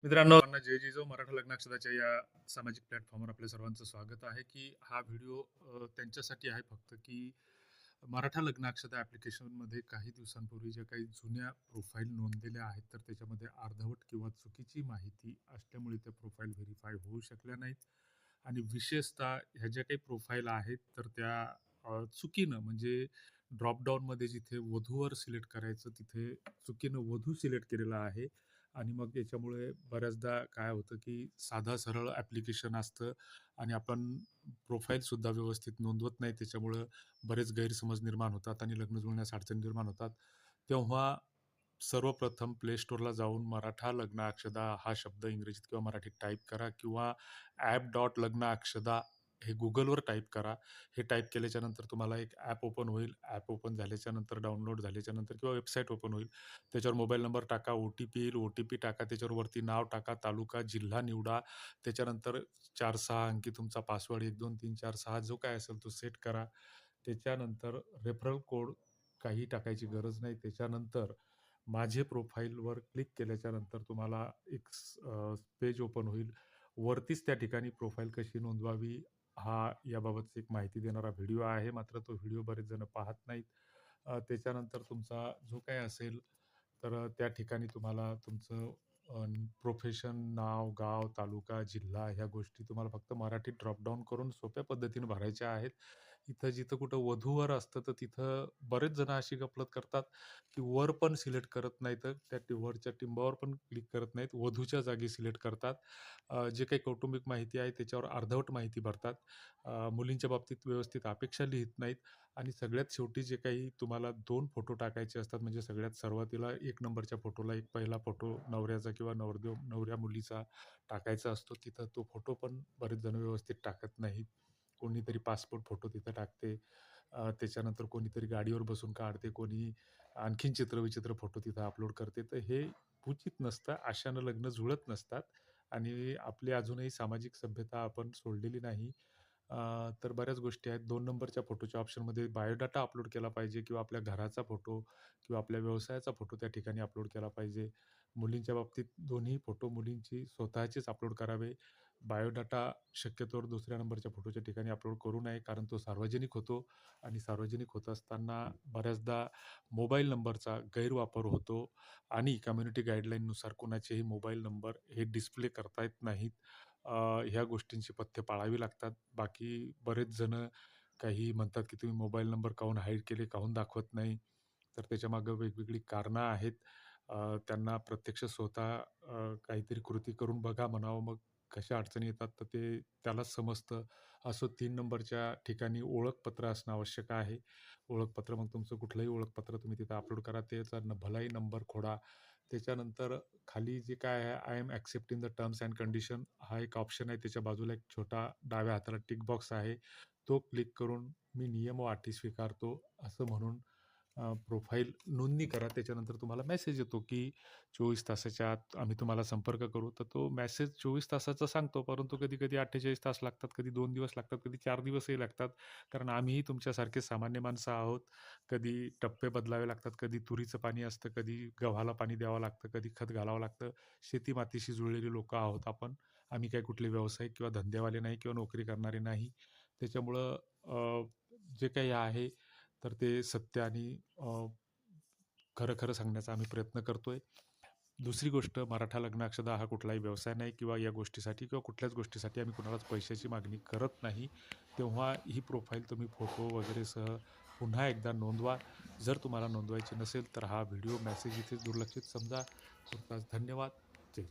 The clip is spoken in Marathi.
मित्रांनो, जय जिजाऊ मराठा लग्नाक्षराच्या या सामाजिक प्लॅटफॉर्मवर आपल्या सर्वांचं स्वागत आहे, की हा व्हिडिओ त्यांच्यासाठी आहे फक्त, की मराठा लग्नाक्षता ॲप्लिकेशनमध्ये काही दिवसांपूर्वी ज्या काही जुन्या प्रोफाईल नोंदलेल्या आहेत, तर त्याच्यामध्ये अर्धवट किंवा चुकीची माहिती असल्यामुळे त्या प्रोफाईल व्हेरिफाय होऊ शकल्या नाहीत. आणि विशेषतः ह्या ज्या काही प्रोफाईल आहेत, तर त्या चुकीनं म्हणजे ड्रॉपडाऊनमध्ये जिथे वधूवर सिलेक्ट करायचं, तिथे चुकीनं वधू सिलेक्ट केलेलं आहे. आणि मग याच्यामुळे बऱ्याचदा काय होतं, की साधा सरळ ॲप्लिकेशन असतं आणि आपण प्रोफाईलसुद्धा व्यवस्थित नोंदवत नाही. त्याच्यामुळं बरेच गैरसमज निर्माण होतात आणि लग्न जुळण्यास अडचणी निर्माण होतात. तेव्हा सर्वप्रथम प्ले स्टोअरला जाऊन मराठा लग्न अक्षदा हा शब्द इंग्रजीत किंवा मराठीत टाईप करा किंवा ॲप.लग्न अक्षदा हे Googleवर टाईप करा. हे टाईप केल्याच्यानंतर तुम्हाला एक ॲप ओपन होईल. ॲप ओपन झाल्याच्यानंतर, डाउनलोड झाल्याच्यानंतर किंवा वेबसाईट ओपन होईल. त्याच्यावर मोबाईल नंबर टाका, ओ-टी-पी येईल, ओ-टी-पी टाका, त्याच्यावर वरती नाव टाका, तालुका, जिल्हा निवडा. त्याच्यानंतर 4-6 अंकी तुमचा पासवर्ड 1, 2, 3, 4, 6 जो काय असेल तो सेट करा. त्याच्यानंतर रेफरल कोड काही टाकायची गरज नाही. त्याच्यानंतर माझे प्रोफाईलवर क्लिक केल्याच्यानंतर तुम्हाला एक पेज ओपन होईल. वरतीच त्या ठिकाणी प्रोफाईल कशी नोंदवावी हा याबाबतची एक माहिती देणारा व्हिडिओ आहे. मात्र तो व्हिडिओ बरेच जण पाहत नाहीत. त्याच्यानंतर तुमचा जो काही असेल तर त्या ठिकाणी तुम्हाला तुमचं प्रोफेशन, नाव, गाव, तालुका, जिल्हा ह्या गोष्टी तुम्हाला फक्त मराठीत ड्रॉपडाऊन करून सोप्या पद्धतीने भरायच्या आहेत. इथं जिथं कुठं वधूवर असतं, तर तिथं बरेच जण अशी गफलत करतात, की वर पण सिलेक्ट करत नाहीत, त्या वरच्या टिंबावर पण क्लिक करत नाहीत. वधूच्या जागी सिलेक्ट करतात. जे काही कौटुंबिक माहिती आहे त्याच्यावर अर्धवट माहिती भरतात. मुलींच्या बाबतीत व्यवस्थित अपेक्षा लिहित नाहीत आणि सगळ्यात शेवटी जे काही तुम्हाला 2 फोटो टाकायचे असतात, म्हणजे सगळ्यात सुरुवातीला 1 नंबरच्या फोटोला एक पहिला फोटो नवऱ्याचा किंवा नवऱ्या मुलीचा टाकायचा असतो. तिथं तो फोटो पण बरेच जण व्यवस्थित टाकत नाहीत. कोणीतरी पासपोर्ट फोटो तिथं टाकते. त्याच्यानंतर कोणीतरी गाडीवर बसून काढते, कोणी आणखीन चित्रविचित्र फोटो तिथं अपलोड करते. तर हे उचित नसतं. अशानं लग्न जुळत नसतात आणि आपली अजूनही सामाजिक सभ्यता आपण सोडलेली नाही. तर बऱ्याच गोष्टी आहेत. 2 नंबरच्या फोटोच्या ऑप्शनमध्ये बायोडाटा अपलोड केला पाहिजे किंवा आपल्या घराचा फोटो किंवा आपल्या व्यवसायाचा फोटो त्या ठिकाणी अपलोड केला पाहिजे. मुलींच्या बाबतीत दोन्ही फोटो मुलींची स्वतःचेच अपलोड करावे. बायोडाटा शक्यतोवर 2ऱ्या नंबरच्या फोटोच्या ठिकाणी अपलोड करू नये, कारण तो सार्वजनिक होतो आणि सार्वजनिक होत असताना बऱ्याचदा मोबाईल नंबरचा गैरवापर होतो आणि कम्युनिटी गाईडलाईननुसार कोणाचेही मोबाईल नंबर हे डिस्प्ले करता येत नाहीत. ह्या गोष्टींची पथ्य पाळावी लागतात. बाकी बरेच जण काही म्हणतात, की तुम्ही मोबाईल नंबर काहून हाईड केले, काहून दाखवत नाही? तर त्याच्यामागं वेगवेगळी कारणं आहेत. त्यांना प्रत्यक्ष स्वतः काहीतरी कृती करून बघा म्हणावं, मग कशा अडचणी येतात तर ते त्यालाच समजतं. असं 3 नंबरच्या ठिकाणी ओळखपत्र असणं आवश्यक आहे. ओळखपत्र मग तुमचं कुठलंही ओळखपत्र तुम्ही तिथं अपलोड करा. त्याचा भलाही नंबर खोडा. त्याच्यानंतर खाली जे काय आहे, I am accepting the terms and condition हा एक ऑप्शन आहे. त्याच्या बाजूला एक छोटा डाव्या हाताला टिक बॉक्स आहे. तो क्लिक करून मी नियम व अटी स्वीकारतो असं म्हणून प्रोफाईल नोंदणी करा. त्याच्यानंतर तुम्हाला मेसेज येतो, की 24 तासाच्या आत आम्ही तुम्हाला संपर्क करू. तर तो मेसेज 24 तासाचा सांगतो, परंतु कधी-कधी 48 तास लागतात, कधी 2 दिवस लागतात, कधी 4 दिवसही लागतात. कारण आम्हीही तुमच्यासारखे सामान्य माणसं आहोत. कधी टप्पे बदलावे लागतात, कधी तुरीचं पाणी असतं, कधी गव्हाला पाणी द्यावं लागतं, कधी खत घालावं लागतं. शेती-मातीशी जुळलेली लोकं आहोत आपण. आम्ही काही कुठले व्यावसायिक किंवा धंदेवाले नाही किंवा नोकरी करणारे नाही. त्याच्यामुळं जे काही आहे तर ते सत्य आणि खरं-खरं सांगण्याचा आम्ही प्रयत्न करतोय. दुसरी गोष्ट, मराठा लग्नाक्षदा हा कुठलाही व्यवसाय नाही किंवा या गोष्टीसाठी किंवा कुठल्याच गोष्टीसाठी आम्ही कुणालाच पैशाची मागणी करत नाही. तेव्हा ही प्रोफाईल तुम्ही फोटो वगैरेसह पुन्हा एकदा नोंदवा. जर तुम्हाला नोंदवायची नसेल तर हा व्हिडिओ मेसेज इथे दुर्लक्षित समजा. तुर्तास धन्यवाद. जय